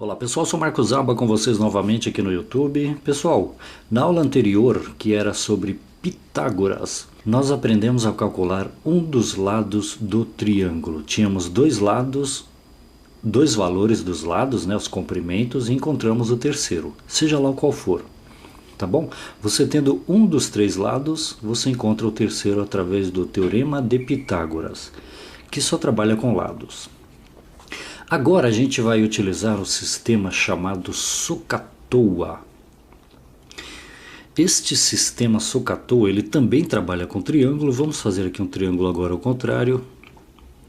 Olá pessoal, sou Marcos Zaba com vocês novamente aqui no YouTube. Pessoal, na aula anterior, que era sobre Pitágoras, nós aprendemos a calcular um dos lados do triângulo. Tínhamos dois lados, dois valores dos lados, né, os comprimentos, e encontramos o terceiro, seja lá qual for. Tá bom? Você tendo um dos três lados, você encontra o terceiro através do Teorema de Pitágoras, que só trabalha com lados. Agora a gente vai utilizar o sistema chamado SOHCAHTOA. Este sistema SOHCAHTOA, ele também trabalha com triângulo. Vamos fazer aqui um triângulo agora ao contrário,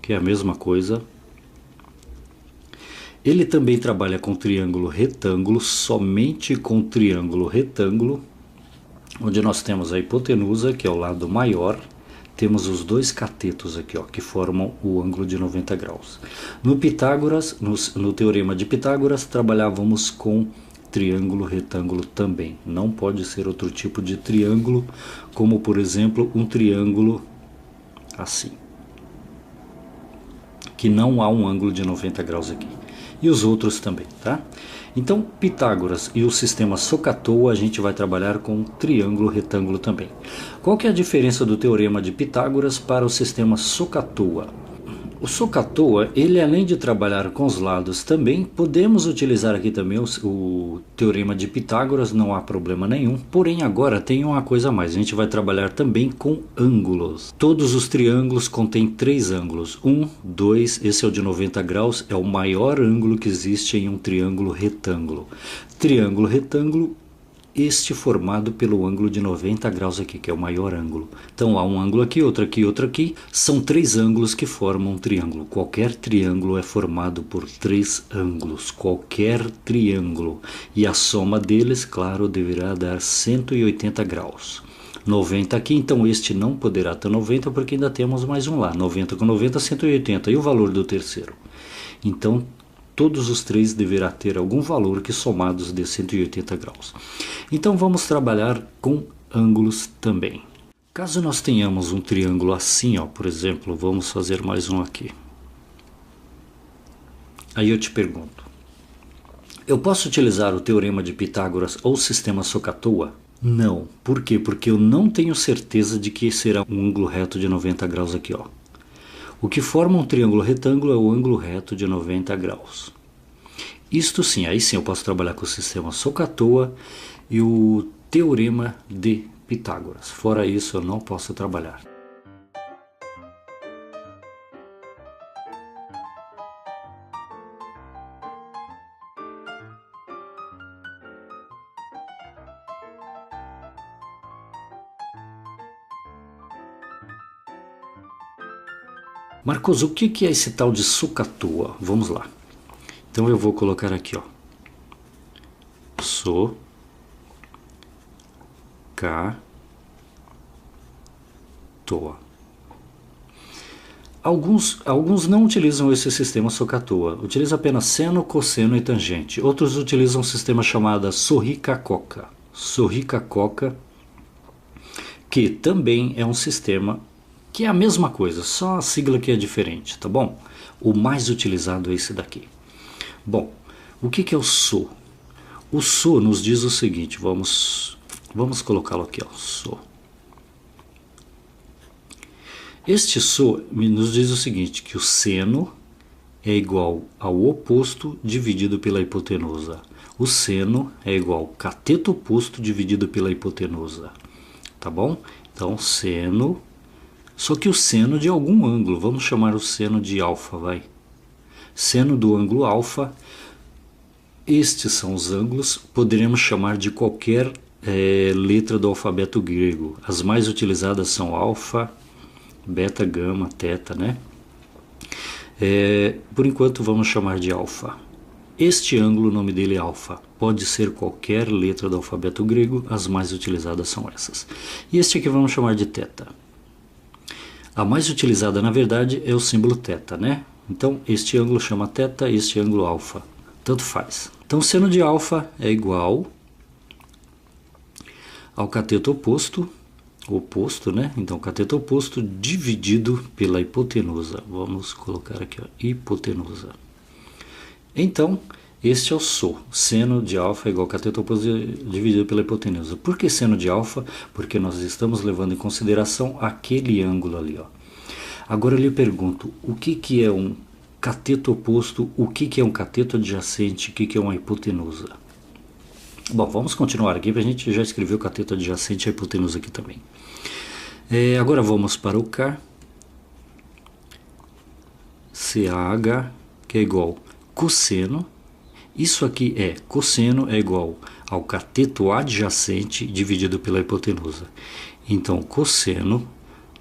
que é a mesma coisa. Ele também trabalha com triângulo retângulo, somente com triângulo retângulo, onde nós temos a hipotenusa, que é o lado maior. Temos os dois catetos aqui, ó, que formam o ângulo de 90 graus. No Pitágoras, no Teorema de Pitágoras, trabalhávamos com triângulo retângulo também. Não pode ser outro tipo de triângulo, como por exemplo um triângulo assim, que não há um ângulo de 90 graus aqui. E os outros também, tá? Então, Pitágoras e o sistema SOHCAHTOA, a gente vai trabalhar com triângulo retângulo também. Qual que é a diferença do teorema de Pitágoras para o sistema SOHCAHTOA? O SOHCAHTOA, ele além de trabalhar com os lados também, podemos utilizar aqui também o teorema de Pitágoras, não há problema nenhum. Porém agora tem uma coisa a mais, a gente vai trabalhar também com ângulos. Todos os triângulos contêm três ângulos, 1, 2, esse é o de 90 graus, é o maior ângulo que existe em um triângulo retângulo. Triângulo retângulo, este formado pelo ângulo de 90 graus aqui, que é o maior ângulo. Então há um ângulo aqui, outro aqui, outro aqui. São três ângulos que formam um triângulo. Qualquer triângulo é formado por três ângulos. Qualquer triângulo. E a soma deles, claro, deverá dar 180 graus. 90 aqui, então este não poderá ter 90 porque ainda temos mais um lá. 90 com 90, 180. E o valor do terceiro? Então, todos os três deverá ter algum valor que somados dê 180 graus. Então vamos trabalhar com ângulos também. Caso nós tenhamos um triângulo assim, ó, por exemplo, vamos fazer mais um aqui. Aí eu te pergunto, eu posso utilizar o teorema de Pitágoras ou o sistema SOHCAHTOA? Não. Por quê? Porque eu não tenho certeza de que será um ângulo reto de 90 graus aqui, ó. O que forma um triângulo retângulo é o ângulo reto de 90 graus. Isto sim, aí sim eu posso trabalhar com o sistema SOHCAHTOA e o teorema de Pitágoras. Fora isso eu não posso trabalhar. Marcos, o que é esse tal de SOHCAHTOA? Vamos lá. Então eu vou colocar aqui, ó. SOHCAHTOA. Alguns não utilizam esse sistema SOHCAHTOA. Utilizam apenas seno, cosseno e tangente. Outros utilizam um sistema chamado Sorricacoca. Sorricacoca, que também é um sistema que é a mesma coisa, só a sigla que é diferente, tá bom? O mais utilizado é esse daqui. Bom, o que é o SO? O SO nos diz o seguinte, vamos colocá-lo aqui, ó, SO. Este SO nos diz o seguinte, que o seno é igual ao oposto dividido pela hipotenusa. O seno é igual ao cateto oposto dividido pela hipotenusa, tá bom? Então, seno... Só que o seno de algum ângulo, vamos chamar o seno de alfa, vai. Seno do ângulo alfa, estes são os ângulos, poderemos chamar de qualquer letra do alfabeto grego. As mais utilizadas são alfa, beta, gama, teta, né? Por enquanto vamos chamar de alfa. Este ângulo, o nome dele é alfa. Pode ser qualquer letra do alfabeto grego, as mais utilizadas são essas. E este aqui vamos chamar de teta. A mais utilizada, na verdade, é o símbolo θ, né? Então, este ângulo chama θ, este ângulo alfa. Tanto faz. Então, seno de alfa é igual ao cateto oposto, né? Então, cateto oposto dividido pela hipotenusa. Vamos colocar aqui, ó, hipotenusa. Então, Este é o SO. Seno de alfa é igual a cateto oposto dividido pela hipotenusa. Por que seno de alfa? Porque nós estamos levando em consideração aquele ângulo ali, ó. Agora eu lhe pergunto, o que é um cateto oposto, o que é um cateto adjacente, o que é uma hipotenusa? Bom, vamos continuar aqui, a gente já escreveu cateto adjacente e a hipotenusa aqui também. Agora vamos para o K, CAH, que é igual cosseno. Isso aqui cosseno é igual ao cateto adjacente dividido pela hipotenusa. Então, cosseno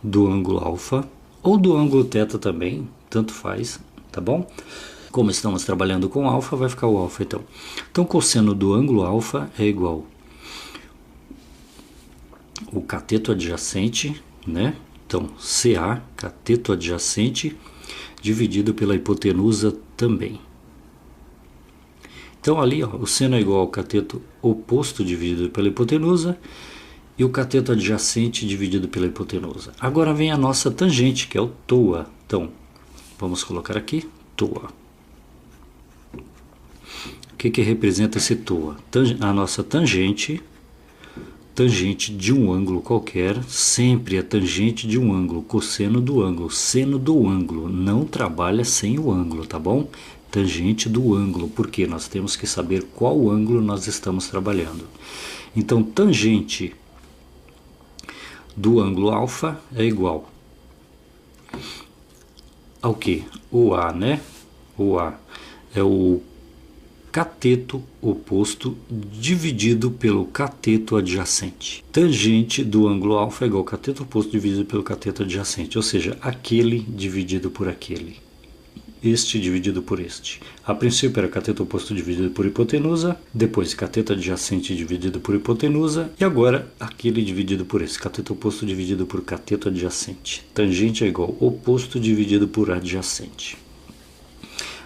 do ângulo alfa, ou do ângulo θ também, tanto faz, tá bom? Como estamos trabalhando com alfa, vai ficar o alfa então. Então, cosseno do ângulo alfa é igual o cateto adjacente, né? Então, CA, cateto adjacente, dividido pela hipotenusa também. Então, ali, ó, o seno é igual ao cateto oposto dividido pela hipotenusa e o cateto adjacente dividido pela hipotenusa. Agora vem a nossa tangente, que é o TOA. Então, vamos colocar aqui, TOA. O que representa esse TOA? A nossa tangente de um ângulo qualquer, sempre é tangente de um ângulo, cosseno do ângulo, seno do ângulo, não trabalha sem o ângulo, tá bom? Tangente do ângulo, porque nós temos que saber qual ângulo nós estamos trabalhando. Então, tangente do ângulo alfa é igual ao que? O A, né? O A é o cateto oposto dividido pelo cateto adjacente. Tangente do ângulo alfa é igual ao cateto oposto dividido pelo cateto adjacente, ou seja, aquele dividido por aquele. Este dividido por este. A princípio era cateto oposto dividido por hipotenusa, depois cateto adjacente dividido por hipotenusa, e agora aquele dividido por esse, cateto oposto dividido por cateto adjacente. Tangente é igual oposto dividido por adjacente.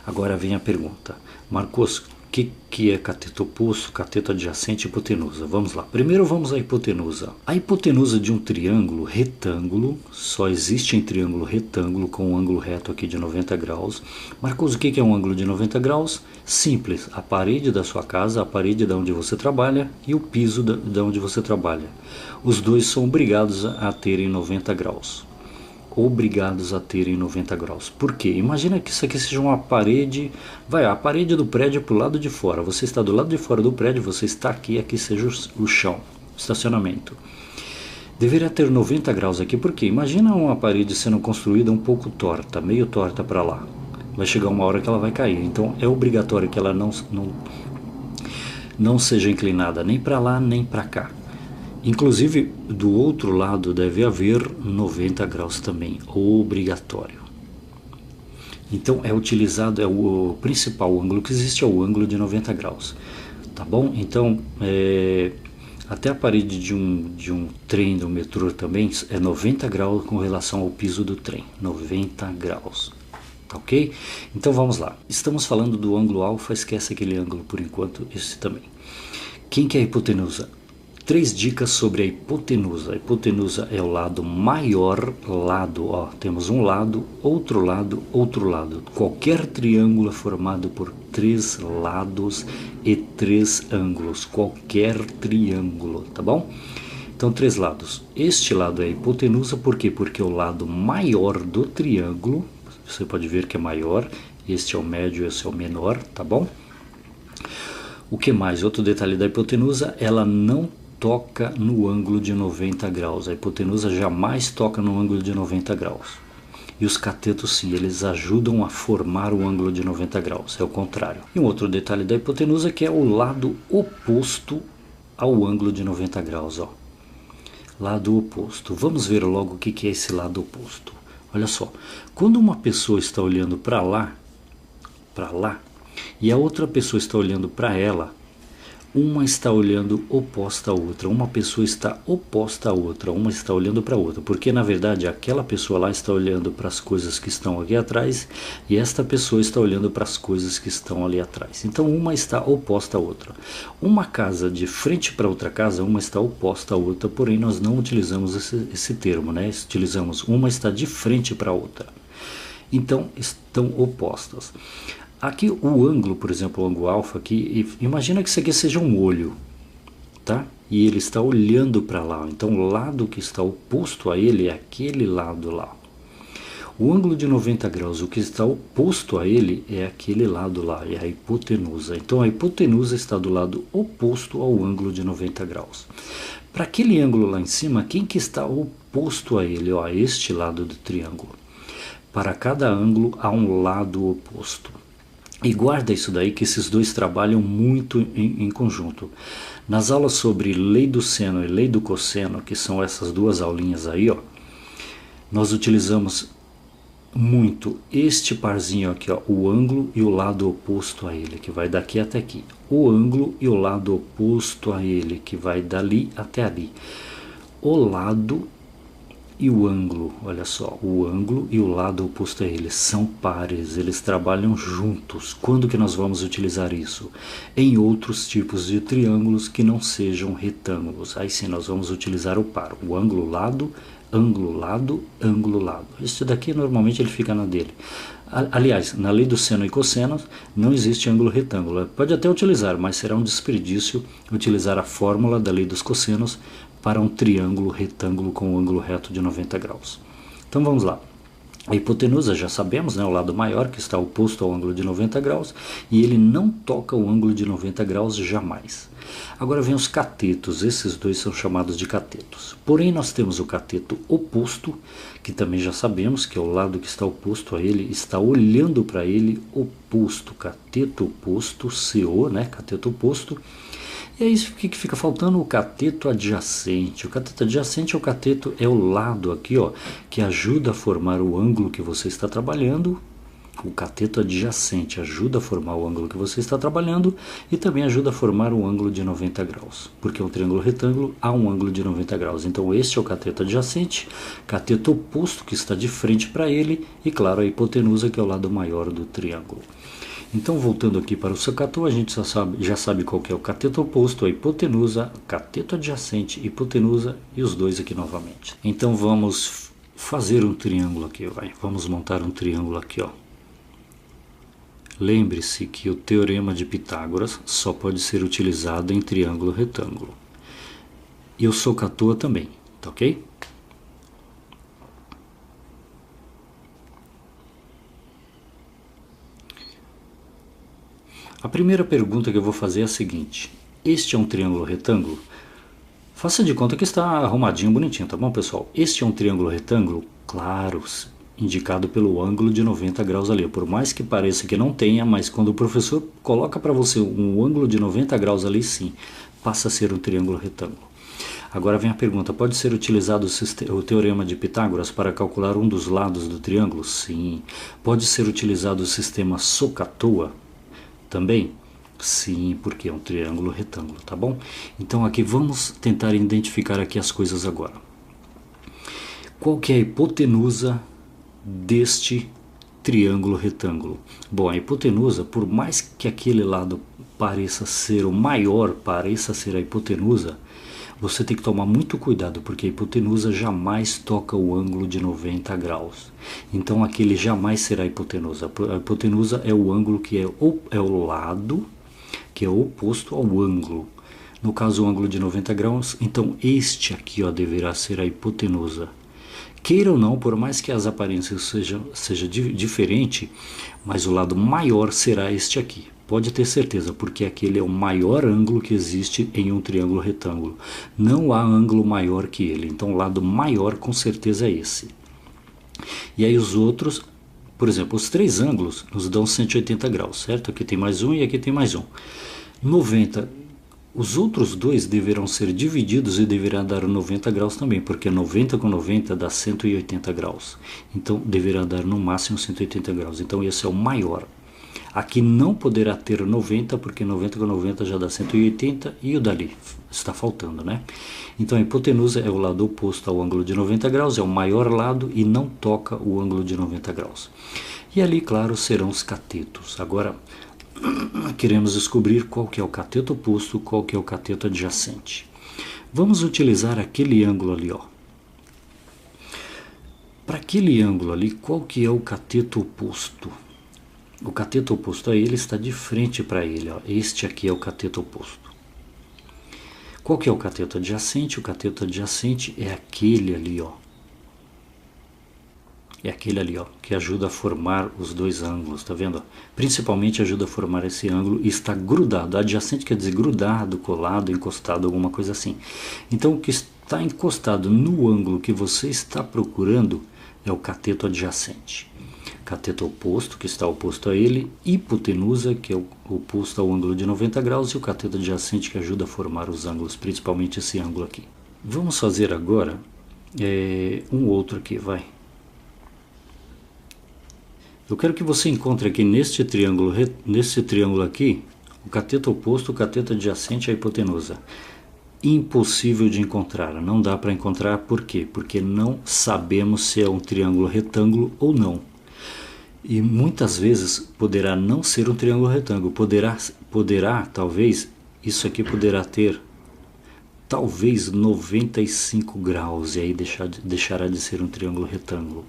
Agora vem a pergunta, Marcos, o que é cateto oposto, cateto adjacente e hipotenusa? Vamos lá. Primeiro vamos à hipotenusa. A hipotenusa de um triângulo retângulo, só existe em triângulo retângulo com um ângulo reto aqui de 90 graus. Marcos, o que é um ângulo de 90 graus? Simples, a parede da sua casa, a parede de onde você trabalha e o piso de onde você trabalha. Os dois são obrigados a terem 90 graus. Obrigados a terem 90 graus. Por quê? Imagina que isso aqui seja uma parede, a parede do prédio para o lado de fora. Você está do lado de fora do prédio, você está aqui, aqui seja o chão, o estacionamento. Deveria ter 90 graus aqui, porque imagina uma parede sendo construída um pouco torta, meio torta para lá. Vai chegar uma hora que ela vai cair. Então é obrigatório que ela não seja inclinada nem para lá nem para cá. Inclusive, do outro lado deve haver 90 graus também, obrigatório. Então, é utilizado, o principal ângulo que existe é o ângulo de 90 graus. Tá bom? Então, até a parede de um trem, do metrô também, é 90 graus com relação ao piso do trem. 90 graus. Tá ok? Então, vamos lá. Estamos falando do ângulo alfa, esquece aquele ângulo por enquanto, esse também. Quem que é a hipotenusa? 3 dicas sobre a hipotenusa. A hipotenusa é o lado maior, ó, temos um lado, outro lado, outro lado. Qualquer triângulo é formado por 3 lados e 3 ângulos. Qualquer triângulo, tá bom? Então, 3 lados. Este lado é a hipotenusa, por quê? Porque é o lado maior do triângulo. Você pode ver que é maior. Este é o médio, esse é o menor, tá bom? O que mais? Outro detalhe da hipotenusa, ela não toca no ângulo de 90 graus. A hipotenusa jamais toca no ângulo de 90 graus. E os catetos sim, eles ajudam a formar o ângulo de 90 graus, é o contrário. E um outro detalhe da hipotenusa que é o lado oposto ao ângulo de 90 graus, ó. Lado oposto. Vamos ver logo o que é esse lado oposto. Olha só, quando uma pessoa está olhando para lá, e a outra pessoa está olhando para ela, uma está olhando oposta à outra, uma pessoa está oposta à outra, uma está olhando para a outra, porque na verdade aquela pessoa lá está olhando para as coisas que estão aqui atrás e esta pessoa está olhando para as coisas que estão ali atrás. Então uma está oposta à outra. Uma casa de frente para outra casa, uma está oposta à outra, porém nós não utilizamos esse termo, né? Utilizamos uma está de frente para a outra. Então estão opostas. Aqui o ângulo, por exemplo, o ângulo alfa aqui, imagina que isso aqui seja um olho, tá? E ele está olhando para lá, então o lado que está oposto a ele é aquele lado lá. O ângulo de 90 graus, o que está oposto a ele é aquele lado lá, é a hipotenusa. Então a hipotenusa está do lado oposto ao ângulo de 90 graus. Para aquele ângulo lá em cima, quem que está oposto a ele? Ó, este lado do triângulo. Para cada ângulo há um lado oposto. E guarda isso daí que esses dois trabalham muito em conjunto. Nas aulas sobre lei do seno e lei do cosseno, que são essas duas aulinhas aí, ó, nós utilizamos muito este parzinho aqui, ó, o ângulo e o lado oposto a ele, que vai daqui até aqui. O ângulo e o lado oposto a ele, que vai dali até ali. O lado e o ângulo, olha só, o ângulo e o lado oposto a ele são pares, eles trabalham juntos. Quando que nós vamos utilizar isso? Em outros tipos de triângulos que não sejam retângulos. Aí sim nós vamos utilizar o par, o ângulo lado, ângulo lado, ângulo lado. Esse daqui normalmente ele fica na dele. Aliás, na lei do seno e cosseno não existe ângulo retângulo. Pode até utilizar, mas será um desperdício utilizar a fórmula da lei dos cossenos para um triângulo retângulo com um ângulo reto de 90 graus. Então vamos lá. A hipotenusa já sabemos, né, o lado maior que está oposto ao ângulo de 90 graus e ele não toca o ângulo de 90 graus jamais. Agora vem os catetos, esses dois são chamados de catetos. Porém nós temos o cateto oposto, que também já sabemos que é o lado que está oposto a ele, está olhando para ele oposto, cateto oposto, CO, né, cateto oposto. E é isso que fica faltando, o cateto adjacente. O cateto adjacente é o cateto, é o lado aqui, ó, que ajuda a formar o ângulo que você está trabalhando. O cateto adjacente ajuda a formar o ângulo que você está trabalhando e também ajuda a formar um ângulo de 90 graus. Porque é um triângulo retângulo, há um ângulo de 90 graus. Então este é o cateto adjacente, cateto oposto que está de frente para ele e, claro, a hipotenusa que é o lado maior do triângulo. Então, voltando aqui para o SOHCAHTOA, a gente já sabe qual que é o cateto oposto, a hipotenusa, cateto adjacente, hipotenusa e os dois aqui novamente. Então, vamos fazer um triângulo aqui, vai. Vamos montar um triângulo aqui, ó. Lembre-se que o teorema de Pitágoras só pode ser utilizado em triângulo retângulo. E o SOHCAHTOA também, tá ok? A primeira pergunta que eu vou fazer é a seguinte: este é um triângulo retângulo? Faça de conta que está arrumadinho, bonitinho, tá bom, pessoal? Este é um triângulo retângulo? Claro, indicado pelo ângulo de 90 graus ali. Por mais que pareça que não tenha, mas quando o professor coloca para você um ângulo de 90 graus ali, sim, passa a ser um triângulo retângulo. Agora vem a pergunta: pode ser utilizado o teorema de Pitágoras para calcular um dos lados do triângulo? Sim. Pode ser utilizado o sistema SOHCAHTOA? Também? Sim, porque é um triângulo retângulo, tá bom? Então aqui vamos tentar identificar aqui as coisas agora. Qual que é a hipotenusa deste triângulo retângulo? Bom, a hipotenusa, por mais que aquele lado pareça ser o maior, pareça ser a hipotenusa, você tem que tomar muito cuidado, porque a hipotenusa jamais toca o ângulo de 90 graus. Então aquele jamais será a hipotenusa. A hipotenusa é o ângulo que é o lado que é oposto ao ângulo. No caso, o ângulo de 90 graus, então este aqui, ó, deverá ser a hipotenusa. Queira ou não, por mais que as aparências seja diferente, mas o lado maior será este aqui. Pode ter certeza, porque aquele é o maior ângulo que existe em um triângulo retângulo. Não há ângulo maior que ele, então o lado maior com certeza é esse. E aí os outros, por exemplo, os três ângulos nos dão 180 graus, certo? Aqui tem mais um e aqui tem mais um. 90, os outros dois deverão ser divididos e deverá dar 90 graus também, porque 90 com 90 dá 180 graus. Então deverá dar no máximo 180 graus, então esse é o maior. Aqui não poderá ter 90, porque 90 com 90 já dá 180 e o dali está faltando, né? Então a hipotenusa é o lado oposto ao ângulo de 90 graus, é o maior lado e não toca o ângulo de 90 graus. E ali, claro, serão os catetos. Agora, queremos descobrir qual que é o cateto oposto, qual que é o cateto adjacente. Vamos utilizar aquele ângulo ali, ó. Para aquele ângulo ali, qual que é o cateto oposto? O cateto oposto a ele está de frente para ele, ó. Este aqui é o cateto oposto. Qual que é o cateto adjacente? O cateto adjacente é aquele ali, ó. É aquele ali, ó, que ajuda a formar os dois ângulos, tá vendo? Principalmente ajuda a formar esse ângulo e está grudado. Adjacente quer dizer grudado, colado, encostado, alguma coisa assim. Então o que está encostado no ângulo que você está procurando é o cateto adjacente. Cateto oposto, que está oposto a ele, hipotenusa, que é oposto ao ângulo de 90 graus, e o cateto adjacente, que ajuda a formar os ângulos, principalmente esse ângulo aqui. Vamos fazer agora um outro aqui, vai. Eu quero que você encontre aqui neste triângulo aqui, o cateto oposto, o cateto adjacente e a hipotenusa. Impossível de encontrar, não dá para encontrar, por quê? Porque não sabemos se é um triângulo retângulo ou não. E muitas vezes poderá não ser um triângulo retângulo, poderá talvez, isso aqui poderá ter talvez 95 graus, e aí deixará de ser um triângulo retângulo.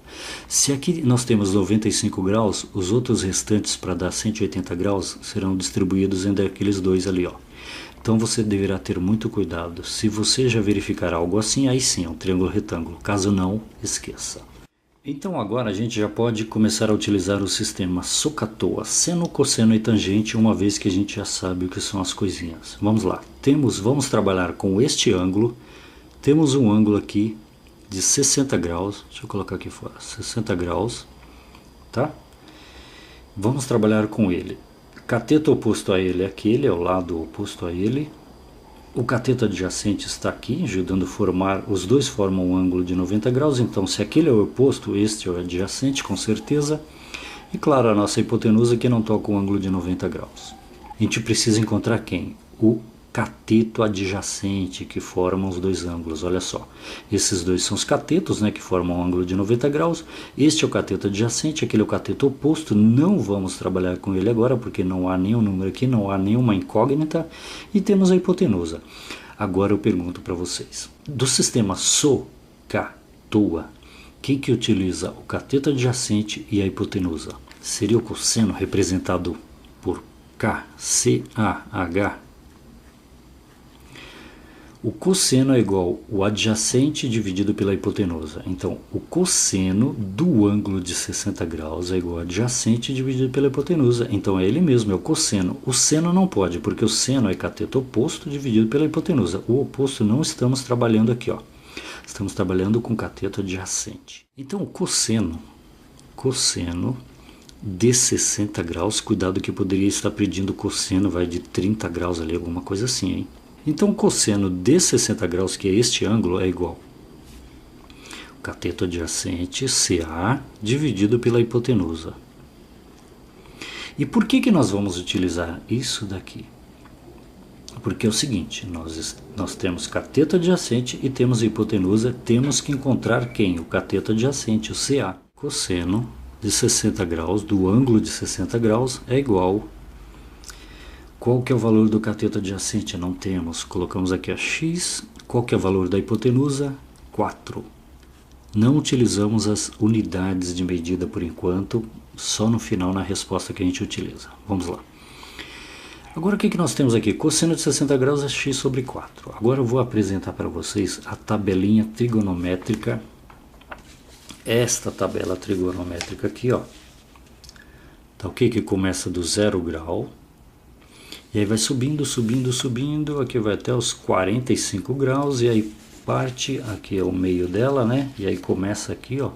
Se aqui nós temos 95 graus, os outros restantes para dar 180 graus serão distribuídos entre aqueles dois ali, ó. Então você deverá ter muito cuidado. Se você já verificar algo assim, aí sim é um triângulo retângulo. Caso não, esqueça. Então agora a gente já pode começar a utilizar o sistema SOHCAHTOA, seno, cosseno e tangente, uma vez que a gente já sabe o que são as coisinhas. Vamos lá, vamos trabalhar com este ângulo, temos um ângulo aqui de 60 graus, deixa eu colocar aqui fora, 60 graus, tá? Vamos trabalhar com ele. Cateto oposto a ele é aquele, é o lado oposto a ele. O cateto adjacente está aqui, ajudando a formar, os dois formam um ângulo de 90 graus, então se aquele é o oposto, este é o adjacente, com certeza. E claro, a nossa hipotenusa que não toca um ângulo de 90 graus. A gente precisa encontrar quem? O cateto adjacente, que formam os dois ângulos, olha só. Esses dois são os catetos, né, que formam um ângulo de 90 graus. Este é o cateto adjacente, aquele é o cateto oposto. Não vamos trabalhar com ele agora, porque não há nenhum número aqui, não há nenhuma incógnita. E temos a hipotenusa. Agora eu pergunto para vocês, do sistema SOHCAHTOA, quem que utiliza o cateto adjacente e a hipotenusa? Seria o cosseno, representado por K, C, A, H. O cosseno é igual ao adjacente dividido pela hipotenusa. Então, o cosseno do ângulo de 60 graus é igual ao adjacente dividido pela hipotenusa. Então, é ele mesmo, é o cosseno. O seno não pode, porque o seno é cateto oposto dividido pela hipotenusa. O oposto não estamos trabalhando aqui, ó. Estamos trabalhando com cateto adjacente. Então, o cosseno de 60 graus, cuidado que poderia estar pedindo cosseno, vai de 30 graus ali, alguma coisa assim, hein? Então, o cosseno de 60 graus, que é este ângulo, é igual ao cateto adjacente, CA, dividido pela hipotenusa. E por que nós vamos utilizar isso daqui? Porque é o seguinte, nós temos cateto adjacente e temos a hipotenusa, temos que encontrar quem? O cateto adjacente, o CA. Cosseno de 60 graus, do ângulo de 60 graus, é igual. Qual que é o valor do cateto adjacente? Não temos. Colocamos aqui a x. Qual que é o valor da hipotenusa? 4. Não utilizamos as unidades de medida por enquanto, só no final na resposta que a gente utiliza. Vamos lá. Agora o que nós temos aqui? Cosseno de 60 graus é x sobre 4. Agora eu vou apresentar para vocês a tabelinha trigonométrica. Esta tabela trigonométrica aqui, ó. Tá ok? Que começa do 0 grau. E aí vai subindo, subindo, subindo, aqui vai até os 45 graus, e aí parte, aqui é o meio dela, né? E aí começa aqui, ó,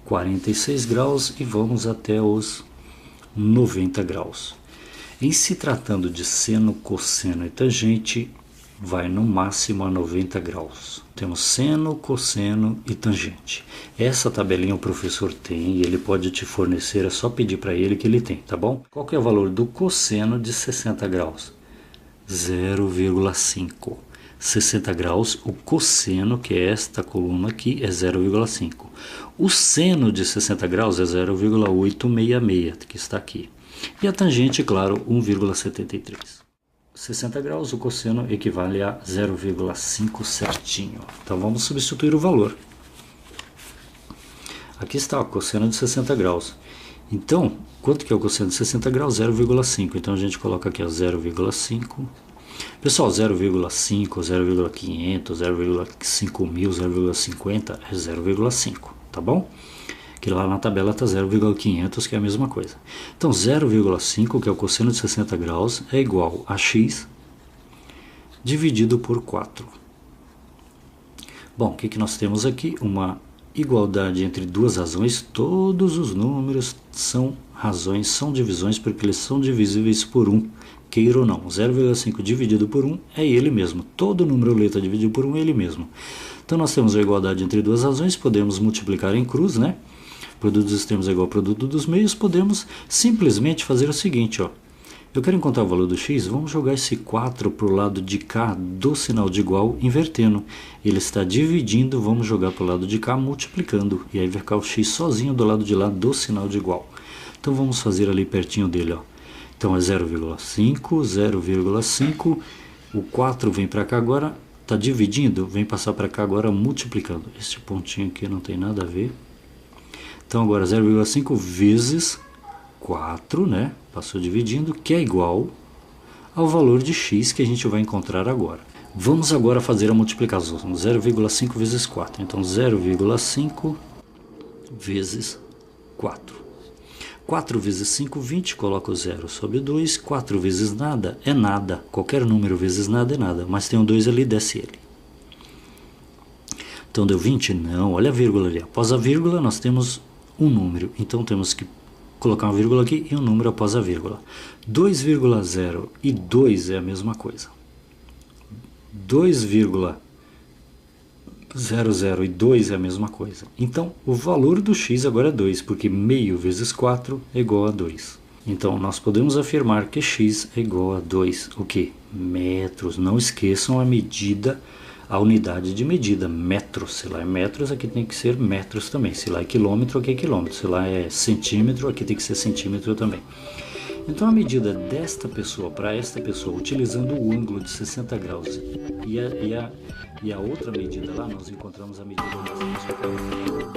46 graus e vamos até os 90 graus. Em se tratando de seno, cosseno e tangente, vai no máximo a 90 graus. Temos seno, cosseno e tangente. Essa tabelinha o professor tem e ele pode te fornecer, é só pedir para ele que ele tem, tá bom? Qual que é o valor do cosseno de 60 graus? 0,5. 60 graus, o cosseno, que é esta coluna aqui, é 0,5. O seno de 60 graus é 0,866, que está aqui. E a tangente, claro, 1,73. 60 graus, o cosseno equivale a 0,5 certinho. Então vamos substituir o valor. Aqui está o cosseno de 60 graus. Então, quanto que é o cosseno de 60 graus? 0,5. Então a gente coloca aqui, ó, 0,5. Pessoal, 0,5, 0,500, 0,5000, 0,50 é 0,5, tá bom? Que lá na tabela está 0,500, que é a mesma coisa. Então 0,5, que é o cosseno de 60 graus, é igual a x dividido por 4. Bom, o que nós temos aqui? Uma igualdade entre duas razões. Todos os números são razões, são divisões, porque eles são divisíveis por 1, queira ou não. 0,5 dividido por 1 é ele mesmo. Todo número letra dividido por 1 é ele mesmo. Então nós temos a igualdade entre duas razões, podemos multiplicar em cruz, né? Produto dos extremos é igual ao produto dos meios. Podemos simplesmente fazer o seguinte, ó. Eu quero encontrar o valor do x, vamos jogar esse 4 para o lado de cá do sinal de igual, invertendo. Ele está dividindo, vamos jogar para o lado de cá, multiplicando. E aí vai ficar o x sozinho do lado de lá do sinal de igual. Então vamos fazer ali pertinho dele, ó. Então é 0,5, 0,5. O 4 vem para cá agora, está dividindo, vem passar para cá agora multiplicando. Este pontinho aqui não tem nada a ver. Então agora 0,5 vezes 4, né? Passou dividindo, que é igual ao valor de x que a gente vai encontrar agora. Vamos agora fazer a multiplicação. 0,5 vezes 4. Então 0,5 vezes 4. 4 vezes 5, 20. Coloca o 0 sobre 2. 4 vezes nada é nada. Qualquer número vezes nada é nada. Mas tem um 2 ali, desce ele. Então deu 20? Não, olha a vírgula ali. Após a vírgula nós temos um número. Então temos que colocar uma vírgula aqui e um número após a vírgula. 2,0 e 2 é a mesma coisa. 2,00 e 2 é a mesma coisa. Então, o valor do x agora é 2, porque meio vezes 4 é igual a 2. Então, nós podemos afirmar que x é igual a 2. O que? Metros. Não esqueçam a medida, a unidade de medida, metros. Se lá é metros, aqui tem que ser metros também. Se lá é quilômetro, aqui é quilômetro. Se lá é centímetro, aqui tem que ser centímetro também. Então a medida desta pessoa para esta pessoa, utilizando o ângulo de 60 graus e a outra medida lá, nós encontramos a medida dessa pessoa.